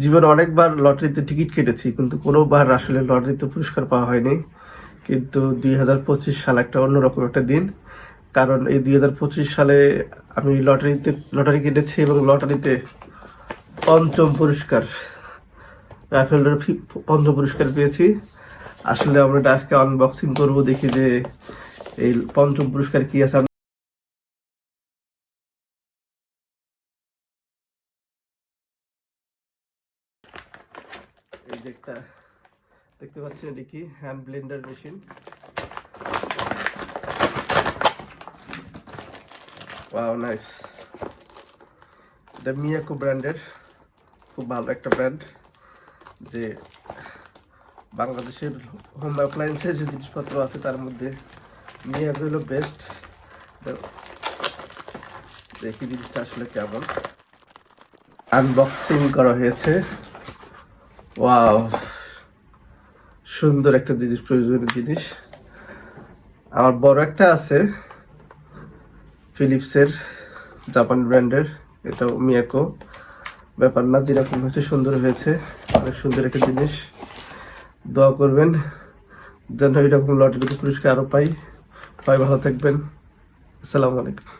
জীবনে অনেকবার লটারিতে টিকিট কেটেছি, কিন্তু কোনোবার আসলে লটারিতে পুরস্কার পাওয়া হয়নি। কিন্তু 2025 সাল একটা অন্যরকম একটা দিন। কারণ এই 2025 সালে আমি লটারি কেটেছি এবং লটারিতে পঞ্চম পুরস্কার, রাইফেলের পঞ্চম পুরস্কার পেয়েছি। আসলে আমরা এটা আজকে আনবক্সিং করবো, দেখি যে এই পঞ্চম পুরস্কার কি আছে। এই যে একটা দেখতে পাচ্ছেন, এটি কি hand Blender machine. Wow, nice. এটা মিয়াকো ব্র্যান্ডের, খুব ভালো একটা ব্র্যান্ড। যে বাংলাদেশের হোম অ্যাপ্লায়েন্সের যে জিনিসপত্র আছে তার মধ্যে মিয়াকো হলো বেস্ট। দেখি জিনিসটা আসলে কেমন। আনবক্সিং করা হয়েছে। ওয়াও, সুন্দর একটা জিনিস, প্রয়োজনীয় জিনিস। আমার বড় একটা আছে ফিলিপসের, জাপান ব্র্যান্ডের। এটাও মিয়াকো, ব্যাপার না, যেরকম হয়েছে সুন্দর হয়েছে। অনেক সুন্দর একটা জিনিস। দোয়া করবেন যেন এরকম লটারি পুরস্কার আরো পাই। সবাই ভালো থাকবেন। আসসালামু আলাইকুম।